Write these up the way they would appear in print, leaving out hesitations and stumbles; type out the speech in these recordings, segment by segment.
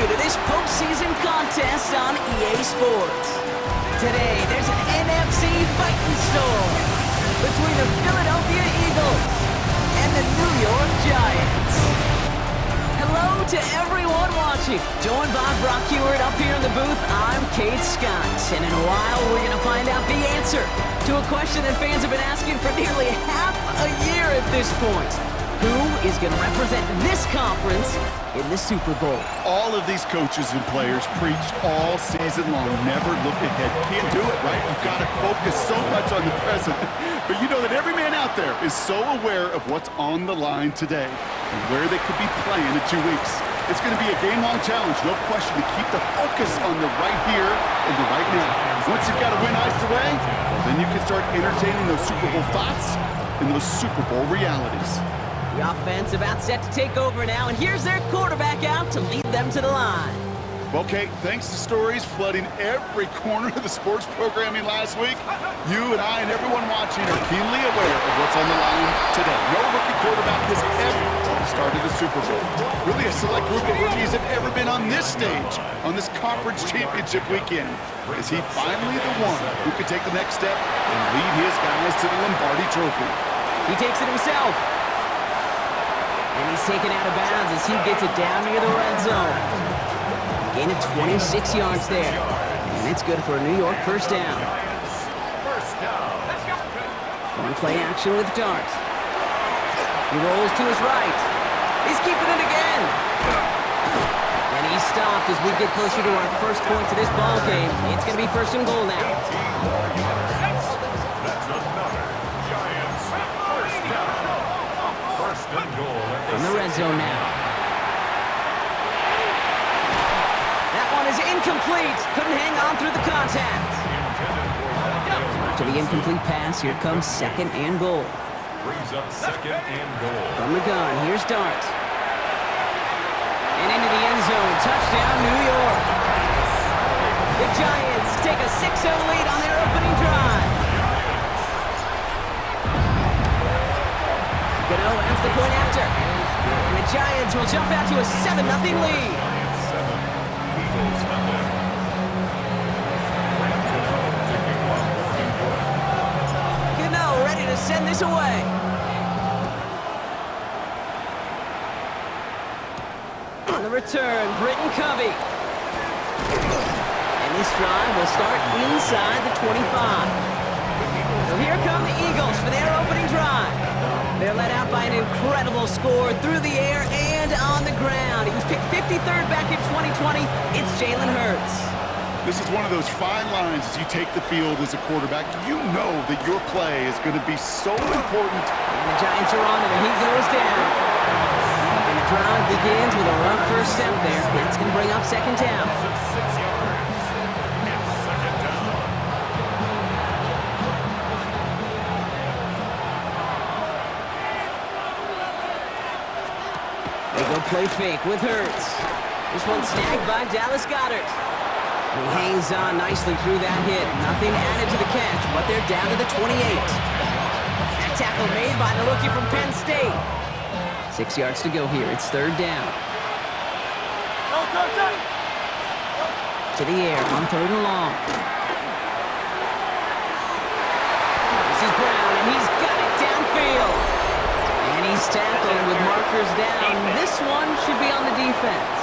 you to this postseason contest on EA Sports. Today, there's an NFC fighting storm between the Philadelphia Eagles and the New York Giants. Hello to everyone watching. Joined by Brock Hewitt up here in the booth, I'm Kate Scott. And in a while, we're going to find out the answer to a question that fans have been asking for nearly half a year at this point. Who is going to represent this conference in the Super Bowl? All of these coaches and players preached all season long, never look ahead. You can't do it, right? You've got to focus so much on the present. But you know that every man out there is so aware of what's on the line today and where they could be playing in 2 weeks. It's going to be a game-long challenge, no question, to keep the focus on the right here and the right now. Once you've got a win iced away, well, then you can start entertaining those Super Bowl thoughts and those Super Bowl realities. The offense about set to take over now, and here's their quarterback out to lead them to the line. Well, Kate, thanks to stories flooding every corner of the sports programming last week, you and I and everyone watching are keenly aware of what's on the line today. No rookie quarterback has ever started a Super Bowl. Really, a select group of rookies have ever been on this stage, on this conference championship weekend. Is he finally the one who could take the next step and lead his guys to the Lombardi Trophy? He takes it himself. And he's taken out of bounds as he gets it down near the red zone. Gain of 26 yards there. And it's good for a New York first down. Going play action with Dart. He rolls to his right. He's keeping it again. And he's stopped as we get closer to our first point to this ball game. It's going to be first and goal now. In the red zone now. That one is incomplete. Couldn't hang on through the contact. After the incomplete pass, here comes second and goal. Brings up second and goal. From the gun, here's Dart. And into the end zone. Touchdown, New York. The Giants take a 6-0 lead on their opening drive. Gano ends the point after. And the Giants will jump out to a 7-0 lead. Gano ready to send this away. On the return, Britton Covey. And this drive will start inside the 25. So here come the Eagles for their opening drive. They're led out by an incredible score through the air and on the ground. He was picked 53rd back in 2020. It's Jalen Hurts. This is one of those fine lines as you take the field as a quarterback. You know that your play is going to be so important. And the Giants are on him, and he goes down. And the drive begins with a rough first step there. That's going to bring up second down. Play fake with Hurts. This one snagged by Dallas Goedert. And he hangs on nicely through that hit. Nothing added to the catch, but they're down to the 28. That tackle made by the rookie from Penn State. 6 yards to go here. It's third down. To the air on third and long. This is Brown, and he's got it downfield. And he's tackled with markers down. This one should be on the defense.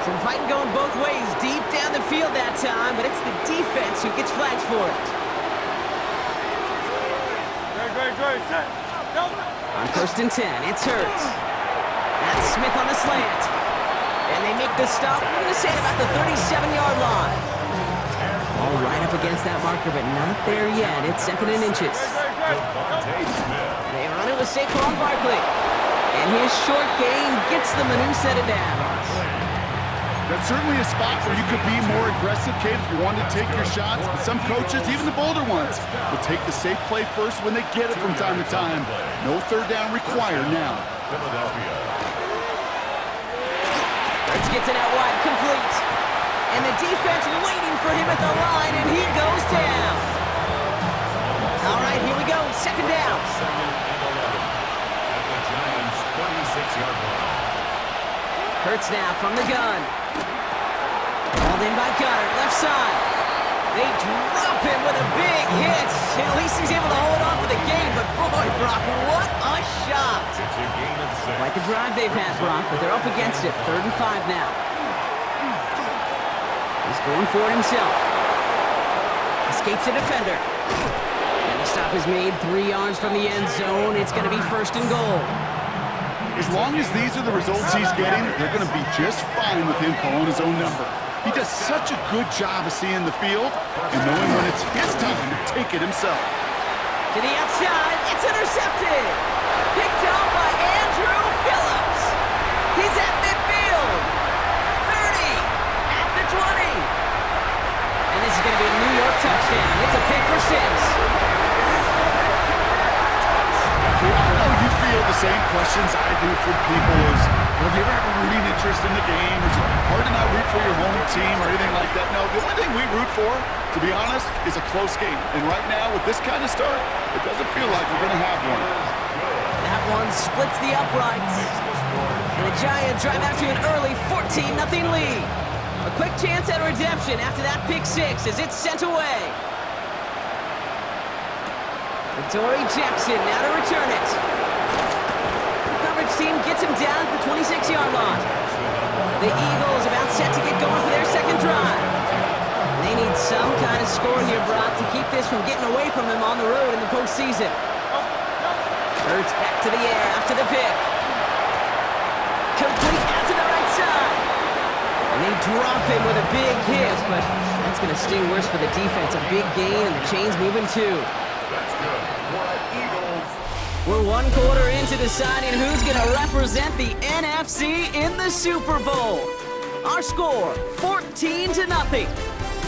Some fighting going both ways, deep down the field that time, but it's the defense who gets flags for it. On first and 10, it's Hurts. That's Smith on the slant. And they make the stop, we're going to say it about the 37-yard line. All right up against that marker, but not there yet. It's second and inches. They run it with Saquon Barkley. And his short game gets them a new set of downs. That's certainly a spot where you could be more aggressive, Kate, if you wanted to take your shots. But some coaches, even the bolder ones, will take the safe play first when they get it from time to time. No third down required now. Hurts gets it out wide, complete. And the defense waiting for him at the line, and he goes down. All right, here we go, second down. Second and 11 at the Giants' 36-yard line. Hurts now from the gun. Called in by Goddard, left side. They drop him with a big hit. At least he's able to hold on for the game, but boy, Brock, what a shot. It's a game of 6. Like the drive they've had, Brock, but they're up against it. 3rd and 5 now. He's going for it himself. Escapes a defender. And the stop is made 3 yards from the end zone. It's going to be 1st and goal. As long as these are the results he's getting, they're going to be just fine with him calling his own number. He does such a good job of seeing the field and knowing when it's his time to take it himself. To the outside, it's intercepted. Picked up by Andrew Phillips. He's at midfield. 30, at the 20. And this is going to be a New York touchdown. It's a pick for 6. I know you feel the same questions I do from people as, have you ever had a rooting interest in the game? Is it hard to not root for your home team or anything like that? No, the only thing we root for, to be honest, is a close game. And right now, with this kind of start, it doesn't feel like we're going to have one. That one splits the uprights. And the Giants drive out to an early 14-0 lead. A quick chance at redemption after that pick 6 as it's sent away. Dory Jackson now to return it. The coverage team gets him down at the 26-yard line. The Eagles about set to get going for their second drive. They need some kind of score here, Brock, to keep this from getting away from them on the road in the postseason. Hurts back to the air after the pick. Complete out to the right side. And they drop him with a big hit, but that's going to sting worse for the defense. A big gain, and the chain's moving too. That's good. We're 1 quarter into deciding who's going to represent the NFC in the Super Bowl. Our score, 14-0.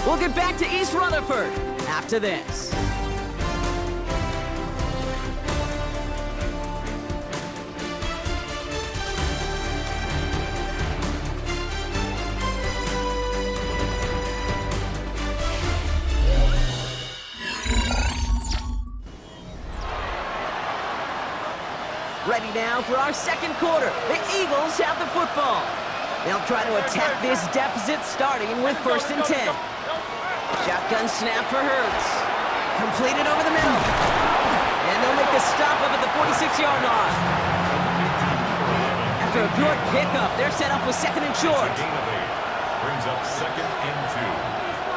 We'll get back to East Rutherford after this. Ready now for our second quarter. The Eagles have the football. They'll try to attack this deficit starting with 1st and 10. Shotgun snap for Hurts. Completed over the middle. And they'll make the stop up at the 46-yard line. After a good pickup, they're set up with 2nd and short. Brings up 2nd and 2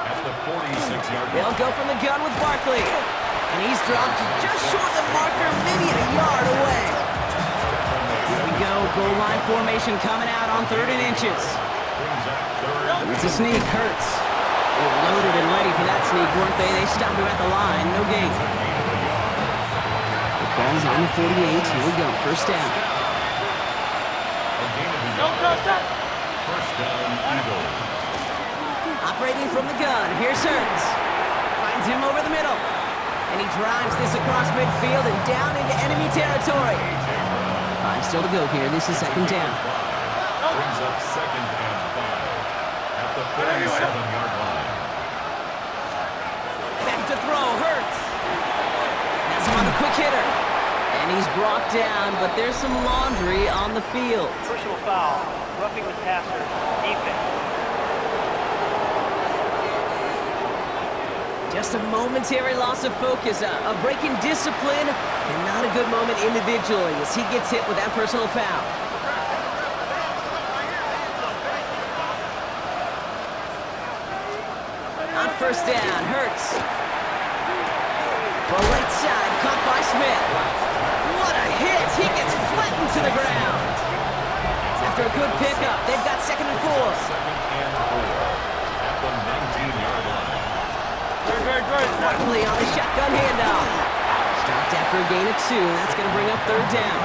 at the 46-yard line. They'll go from the gun with Barkley. And he's dropped just short of the marker, maybe a yard away. Here we go, goal line formation coming out on 3rd and inches. It's a sneak, Hurts. They were loaded and ready for that sneak, weren't they? They stopped him at the line, no gain. The ball's on the 48, here we go, 1st down. First down, Eagles. Operating from the gun, here's Hurts. Finds him over the middle. And he drives this across midfield and down into enemy territory. 5 still to go here. This is 2nd down. Brings up 2nd and 5 at the 47-yard line. Back to throw, Hurts. Has him on the quick hitter. And he's brought down, but there's some laundry on the field. Personal foul, roughing the passer, defense. Just a momentary loss of focus, a break in discipline, and not a good moment individually as he gets hit with that personal foul. On 1st down, Hurts. Well, right side, caught by Smith. What a hit! He gets flattened to the ground. After a good pickup, they've got 2nd and 4. 2nd and 4 at the 19-yard line. Barkley on the shotgun handoff. Stopped after a gain of 2, and that's going to bring up 3rd down.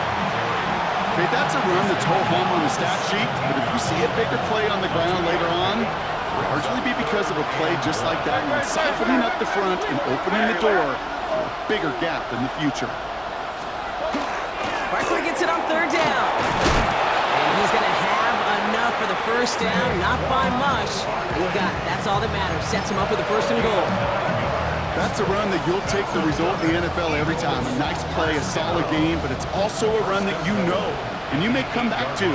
Okay, that's a run that's ho-hum on the stat sheet, but if you see a bigger play on the ground later on, it'll largely be because of a play just like that one, softening up the front and opening the door for a bigger gap in the future. Barkley gets it on 3rd down. And he's going to have enough for the 1st down, not by much. He got it. That's all that matters. Sets him up with a 1st and goal. That's a run that you'll take the result in the NFL every time. A nice play, a solid game, but it's also a run that you know and you may come back to.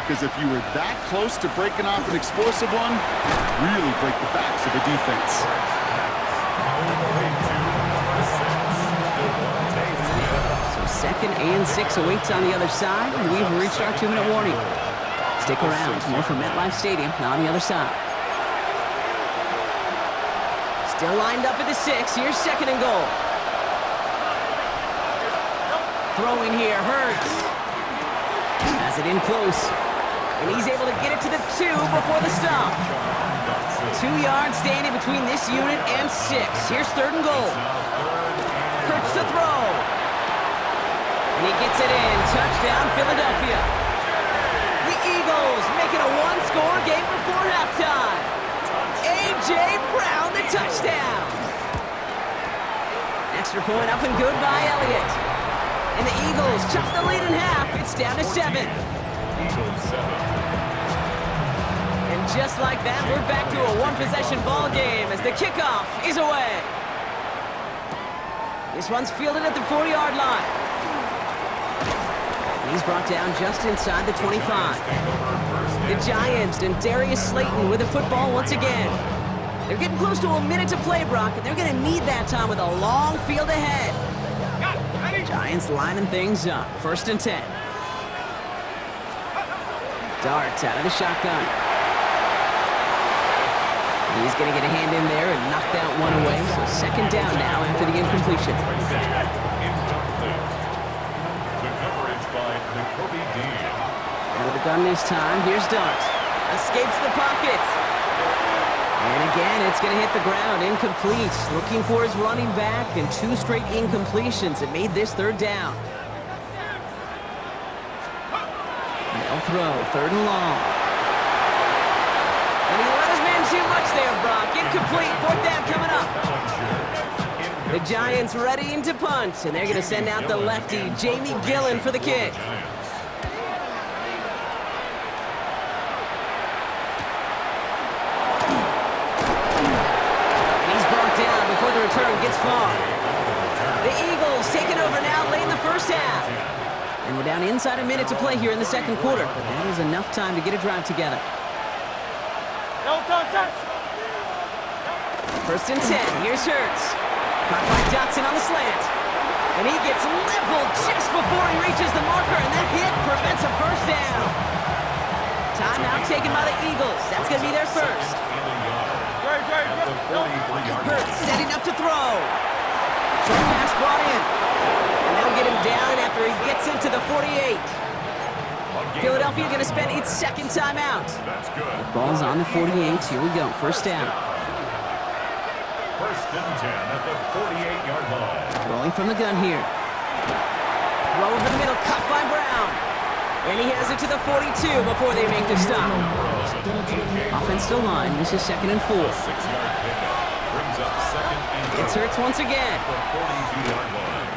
because if you were that close to breaking off an explosive one, really break the backs of the defense. So 2nd and 6 awaits on the other side, and we've reached our 2-minute warning. Stick around, more from MetLife Stadium on the other side. Still lined up at the 6, here's 2nd and goal. Throwing here, Hurts. Has it in close. And he's able to get it to the 2 before the stop. 2 yards standing between this unit and 6. Here's 3rd and goal. Hurts to throw. And he gets it in. Touchdown, Philadelphia. The Eagles making a one-score game before halftime. A.J. Brown, the touchdown. Extra point up and good by Elliott. And the Eagles chop the lead in half. It's down to 7. Eagles 7. And just like that, we're back to a one-possession ball game as the kickoff is away. This one's fielded at the 40-yard line. And he's brought down just inside the 25. The Giants and Darius Slayton with the football once again. They're getting close to a minute to play, Brock, and they're going to need that time with a long field ahead. Giants lining things up. 1st and 10. Darts out of the shotgun. He's going to get a hand in there and knock that one away. So 2nd down now after the incompletion. The coverage by Nakobe Dean. Out of the gun this time. Here's Dart. Escapes the pocket. And again, it's going to hit the ground. Incomplete. Looking for his running back, and 2 straight incompletions. It made this 3rd down. They'll throw. 3rd and long. And he let his man too much there, Brock. Incomplete. 4th down coming up. The Giants readying to punt, and they're going to send out the lefty, Jamie Gillen, for the kick. The return gets far. The Eagles taking over now late in the 1st half. And we're down inside a minute to play here in the 2nd quarter, but that is enough time to get a drive together. 1st and 10. Here's Hurts. Caught by Dotson on the slant. And he gets leveled just before he reaches the marker, and that hit prevents a 1st down. Timeout taken by the Eagles. That's going to be their 1st. Hurts setting up to throw. Short pass brought in. And they'll get him down after he gets into the 48. Philadelphia going to spend its 2nd timeout. The ball's on the 48. Here we go. 1st down. 1st and 10 at the 48-yard line. Rolling from the gun here. Throw over the middle. Cut by Brown. And he has it to the 42 before they make the stop. Offensive line. This is 2nd and 4. 6-yard pickup brings up 2nd and 4. It's Hurts once again. The 42-yard line.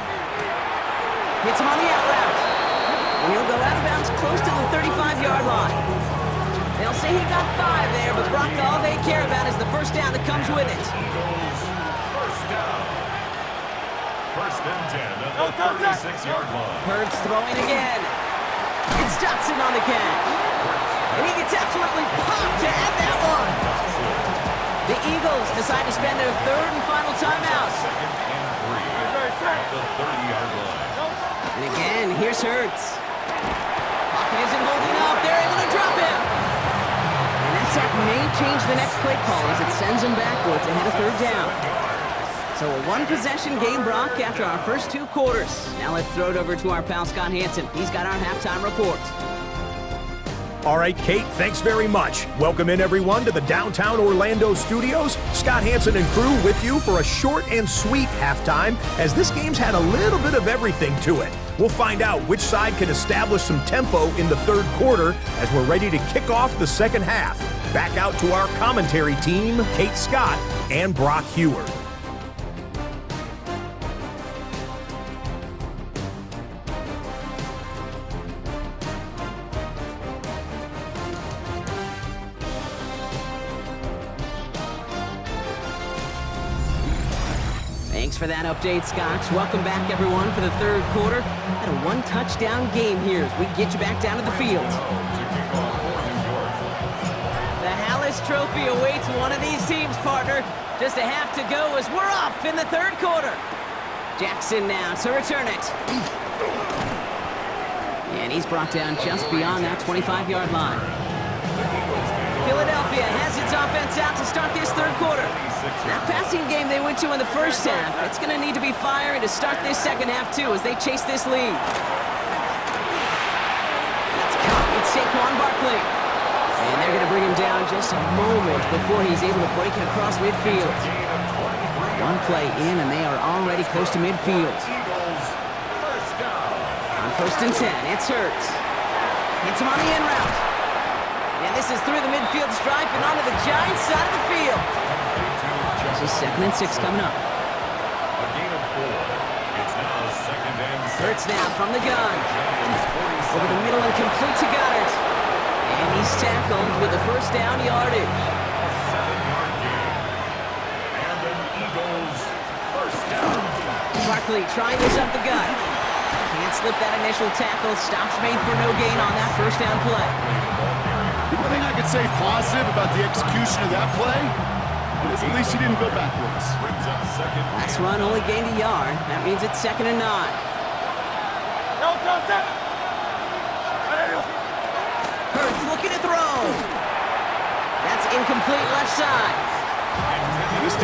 Hits him on the out route. And he'll go out of bounds close to the 35-yard line. They'll say he got 5 there, but Brock, all they care about is the 1st down that comes with it. Eagles 1st down. 1st and 10 at the 36-yard line. Hurts throwing again. It's Dotson on the catch. And he gets absolutely pumped to end that one. The Eagles decide to spend their 3rd and final timeout. 2nd and 3 at the 30-yard line. And again, here's Hurts. Pocket isn't holding up. They're able to drop him. And that sack may change the next play call as it sends him backwards ahead of 3rd down. So a one-possession game, Brock, after our first 2 quarters. Now let's throw it over to our pal Scott Hansen. He's got our halftime report. All right, Kate, thanks very much. Welcome in, everyone, to the downtown Orlando studios. Scott Hansen and crew with you for a short and sweet halftime, as this game's had a little bit of everything to it. We'll find out which side can establish some tempo in the 3rd quarter as we're ready to kick off the 2nd half. Back out to our commentary team, Kate Scott and Brock Heward. Thanks for that update, Scott. Welcome back, everyone, for the 3rd quarter. Had a 1-touchdown game here as we get you back down to the field. this trophy awaits one of these teams, partner. Just a half to go as we're off in the third quarter. Jackson now to return it. And he's brought down just beyond that 25-yard line. Philadelphia has its offense out to start this third quarter. That passing game they went to in the first half, it's going to need to be firing to start this second half, too, as they chase this lead. That's caught with Saquon Barkley. And they're going to bring him down just a moment before he's able to break it across midfield. One play in, and they are already close to midfield. On 1st and 10, it's Hurts. Hits him on the in route. And this is through the midfield stripe and onto the Giants side of the field. This is 2nd and 6 coming up. A gain of 4. It's now 2nd and 6. Hurts now from the gun. Over the middle and complete to Goddard. And he's tackled with the first down yardage. A 7-yard gain. And an Eagles first down. Barkley trying this up the gut. Can't slip that initial tackle. Stops made for no gain on that first down play. The only thing I could say positive about the execution of that play is at least he didn't go backwards. Brings up 2nd. Last run only gained a yard. That means it's 2nd and 9. Hurts looking to throw. That's incomplete left side. This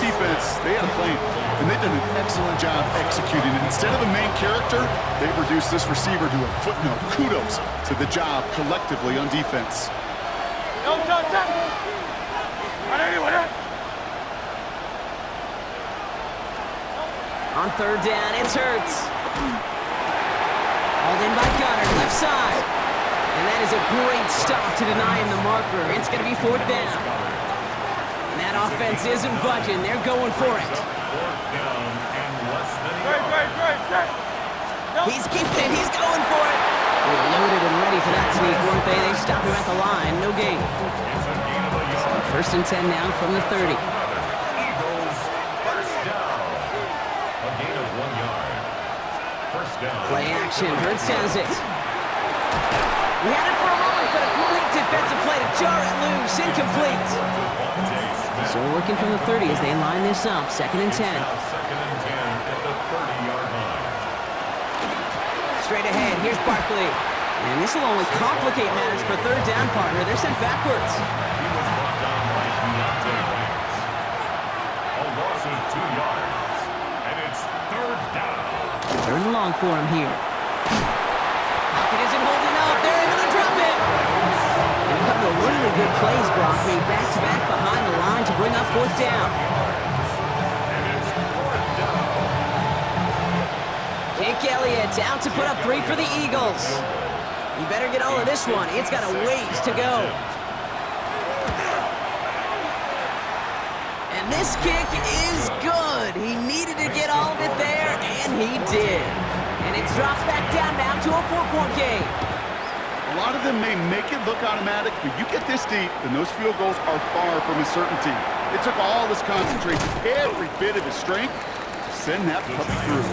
defense, they had a plan, and they've done an excellent job executing it. Instead of a main character, they've reduced this receiver to a footnote. Kudos to the job collectively on defense. On 3rd down, it's Hurts. Hauled in by Goddard, left side. And that is a great stop to deny him the marker. It's going to be 4th down. And that offense isn't budging. They're going for it. 4th down and less than a yard. He's keeping it. He's going for it. They were loaded and ready for that sneak, weren't they? They stopped him at the line. No gain. It's a gain of a yard. 1st and 10 now from the 30. Eagles first down. A gain of 1 yard. First down. Play action. Hurts has it. We had it for a moment, but a complete defensive play to jar it loose. Incomplete. So working from the 30 as they line this up. 2nd and 10. Now 2nd and 10 at the 30-yard line. Straight ahead, here's Barkley. And this will only complicate matters for 3rd down, partner. They're sent backwards. He was brought down by Deontay Banks. A loss of 2 yards. And it's 3rd down. 3rd and long for him here. Pocket isn't holding up. They're able to drop it. And a couple of really good plays, Brock, made back-to-back behind the line to bring up 4th down. And it's 4th down. Jake Elliott out to put up 3 for the Eagles. You better get all of this one. It's got a ways to go. And this kick is good. He needed to get all of it there, and he did. And it's dropped back down now to a 4-point game. A lot of them may make it look automatic, but you get this deep, and those field goals are far from a certainty. It took all this concentration, every bit of his strength, to send that puppy through.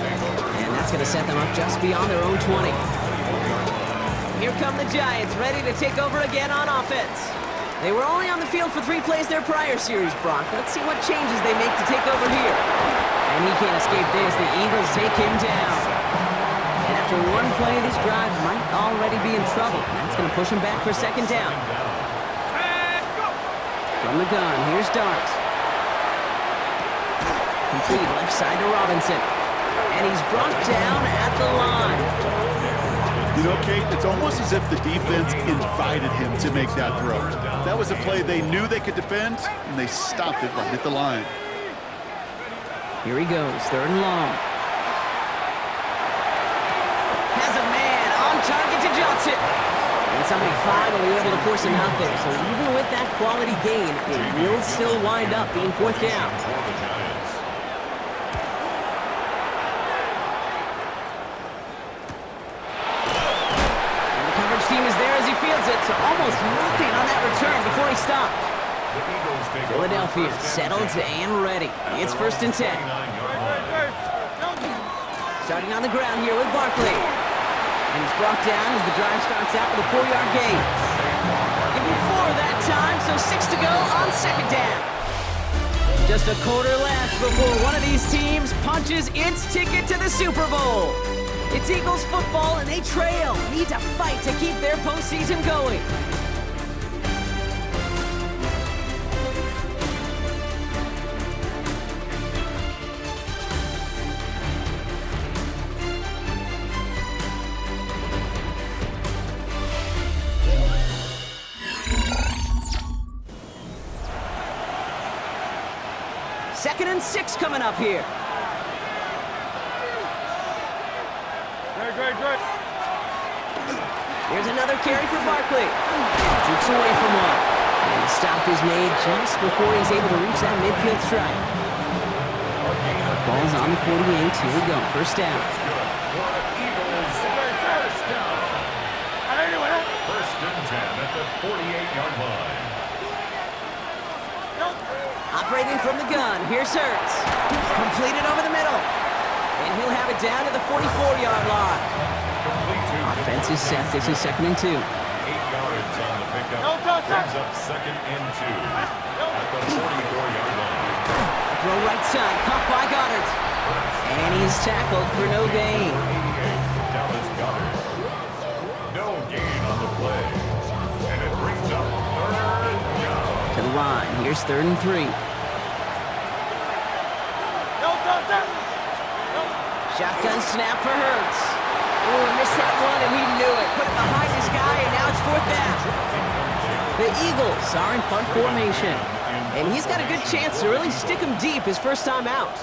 And that's going to set them up just beyond their own 20. Here come the Giants, ready to take over again on offense. They were only on the field for 3 plays their prior series, Brock. Let's see what changes they make to take over here. And he can't escape this. The Eagles take him down. And after one play, this drive might already be in trouble. That's going to push him back for 2nd down. From the gun, here's Dart. Complete left side to Robinson. And he's brought down at the line. You know, Kate, it's almost as if the defense invited him to make that throw. That was a play they knew they could defend, and they stopped it right at the line. Here he goes, 3rd and long. Has a man on target to Johnson. And somebody finally able to force him out there. So even with that quality gain, it will still wind up being 4th down. Team is there as he fields it, so almost nothing on that return before he stopped. Philadelphia settled and ready. It's 1st and 10. Starting on the ground here with Barkley. And he's brought down as the drive starts out with a 4-yard gain. Give him 4 that time, so just a quarter left before one of these teams punches its ticket to the Super Bowl. It's Eagles football, and they trail. Need to fight to keep their postseason going. Second and 6 coming up here. Here's another carry for Barkley. Jukes away from one. And the stop is made just before he's able to reach that midfield strike. Ball's on the 48. Here we go. First down. First and 10 at the 48-yard line. Operating from the gun. Here's Hurts. Completed over the middle. And he'll have it down to the 44-yard line. Offense is set. This is second and 2. 8 yards on the pickup. Brings up second and 2 at the 44-yard line. Throw right side. Caught by Goddard. And he's tackled for no gain. Dallas Goddard. No gain on the play. And it brings up third down. To the line. Here's third and 3. Shotgun snap for Hurts. Oh, he missed that one, and he knew it. Put it behind his guy, and now it's fourth down. The Eagles are in punt formation, and he's got a good chance to really stick him deep his first time out.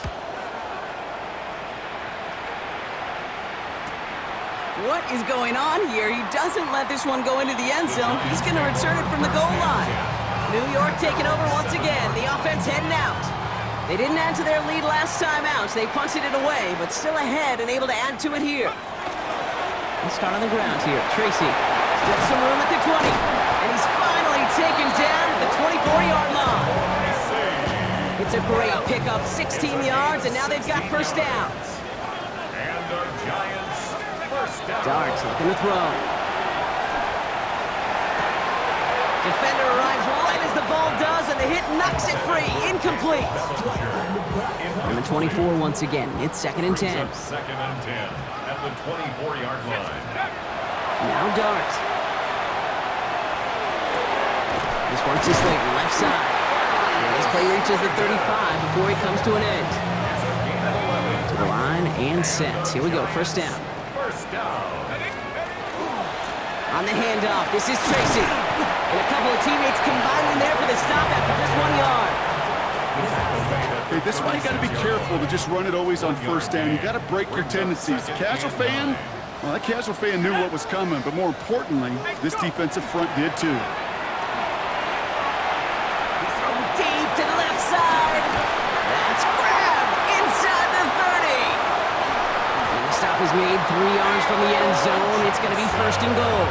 What is going on here? He doesn't let this one go into the end zone. He's going to return it from the goal line. New York taking over once again. The offense heading out. They didn't add to their lead last time out, so they punted it away, but still ahead and able to add to it here. Let's start on the ground here. Tracy still some room at the 20, and he's finally taken down at the 24-yard line. It's a great pickup, 16 yards, and now they've got first down. And the Giants first down. Darts looking to throw. Defender arrives right as the ball does, and the hit knocks it free. Incomplete. And the 24 once again. It's second and 10. Second and 10 at the 24-yard line. Now Dart. This one's to Slayton, left side. And this play reaches the 35 before he comes to an end. To the line and set. Here we go, first down. First down. On the handoff, this is Tracy. And a couple of teammates combining there for the stop after just 1 yard. Okay, this is why you got to be careful to just run it always on first down. You got to break your tendencies. The casual fan, well, that casual fan knew what was coming, but more importantly, this defensive front did too. He's throwing deep to the left side. That's grabbed inside the 30. And the stop is made 3 yards from the end zone. It's going to be first and goal.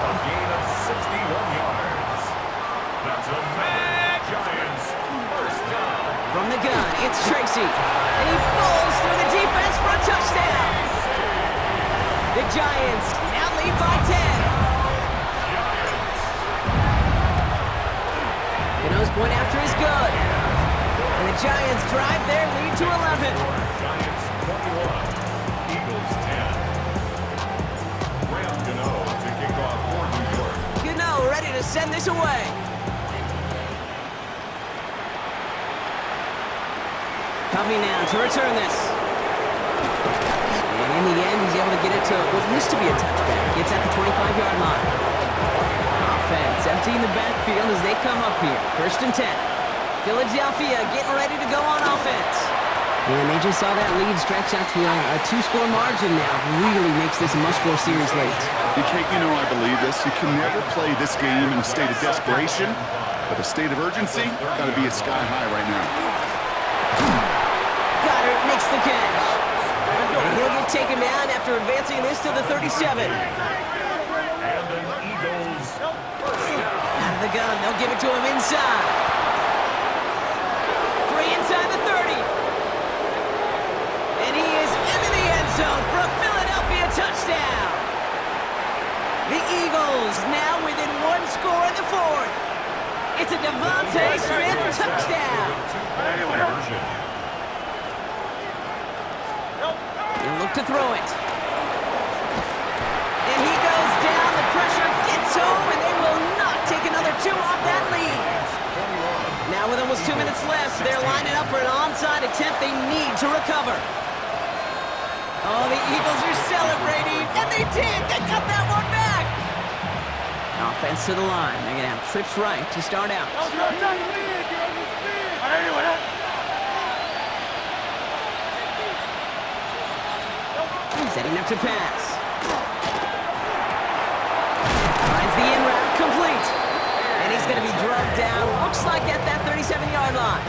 A gain of 61 yards. That's a Giants first down. From the gun, it's Tracy. And he bowls through the defense for a touchdown. The Giants now lead by 10. Gano's point after is good. And the Giants drive their lead to 11. Giants 21, Eagles 10. Graham Gano to kick off for New York. Gano ready to send this away. Covey now to return this. And in the end, he's able to get it to what used to be a touchback. It's at the 25-yard line. Offense emptying the backfield as they come up here. First and 10. Philadelphia getting ready to go on offense. And they just saw that lead stretch out to a 2-score margin now. Really makes this a must-score series late. And Kate, you know I believe this. You can never play this game in a state of desperation, but a state of urgency got to be at sky high right now. Goddard makes the catch. And he'll get taken down after advancing this to the 37. And the Eagles first down. Out of the gun, they'll give it to him inside. Free inside the 30. And he is into the end zone for a Philadelphia touchdown. The Eagles now within 1 score in the fourth. It's a Devontae Smith touchdown. Conversion. He'll look to throw it. And he goes down. The pressure gets home, and they will not take another 2 off that lead. Now with almost 2 minutes left, they're lining up for an onside attempt they need to recover. Oh, the Eagles are celebrating, and they did. They got that one back. Offense to the line. They're going to have trips right to start out. Setting up to pass. Finds the in route complete. And he's going to be drugged down. Looks like at that 37-yard line.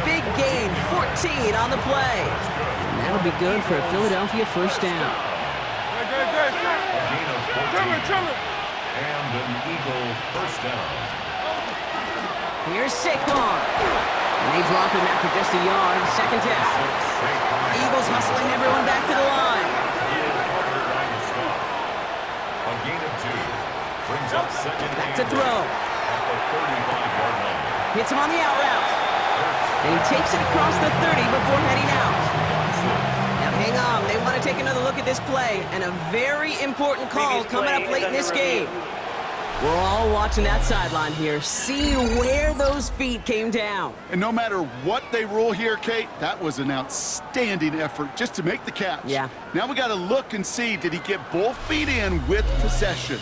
Big gain, 14 on the play. And that'll be good for a Philadelphia first down. A gain of 14. And an Eagle first down. Here's Saquon. And they drop him after just a yard. Second down. Eagles hustling everyone back to the line. A gain of 2. Brings up second. Back to throw. At the 35-yard line. Hits him on the out route. And he takes it across the 30 before heading out. Now hang on. They want to take another look at this play. And a very important call coming up late in this game. We're all watching that sideline here. See where those feet came down. And no matter what they rule here, Kate, that was an outstanding effort just to make the catch. Yeah. Now we got to look and see, did he get both feet in with possession?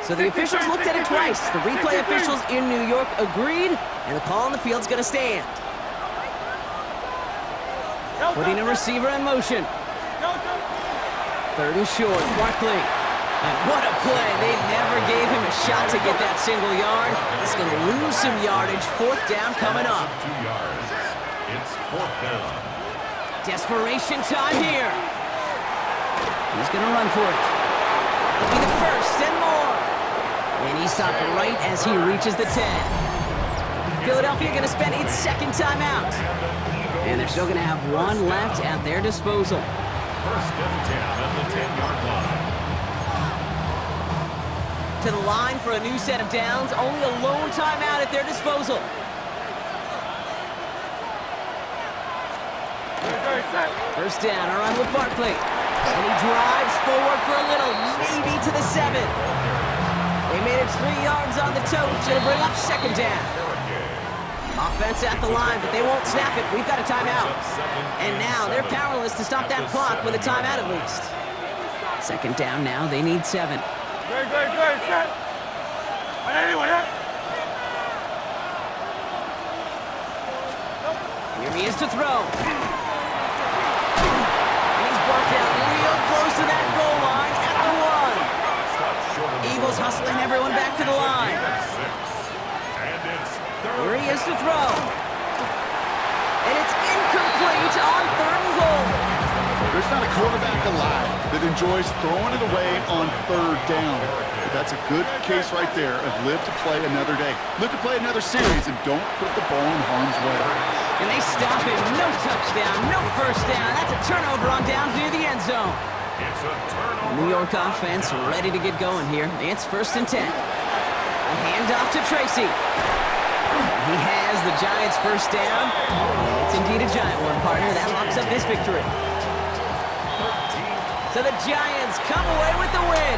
So the officials looked at it twice. The replay officials in New York agreed, and the call on the field's going to stand. Putting a receiver in motion. 3rd and short, Barkley. And what a play. They never gave him a shot to get that single yard. He's going to lose some yardage. 4th down coming up. 2 yards. It's 4th down. Desperation time here. He's going to run for it. It'll be the first and more. And he stopped right as he reaches the 10. Philadelphia going to spend its 2nd timeout. And they're still going to have 1 left at their disposal. 1st and 10 at the 10-yard line. To the line for a new set of downs. Only a lone timeout at their disposal. First down, a run with Barkley. And he drives forward for a little, maybe to the 7. They made it 3 yards on the tote. It'll bring up 2nd down. Offense at the line, but they won't snap it. We've got a timeout. And now they're powerless to stop that clock with a timeout at least. 2nd down now. They need 7. Here he is to throw. And he's brought down real close to that goal line at the 1. Eagles hustling everyone back to the line. Here he is to throw. And it's incomplete on 3rd and goal. There's not a quarterback alive that enjoys throwing it away on 3rd down. But that's a good case right there of live to play another day. Live to play another series and don't put the ball in harm's way. And they stop him. No touchdown, no first down. That's a turnover on downs near the end zone. It's a turnover. The New York offense ready to get going here. It's 1st and 10. A handoff to Tracy. He has the Giants' first down. It's indeed a giant one, partner. That locks up this victory. So the Giants come away with the win.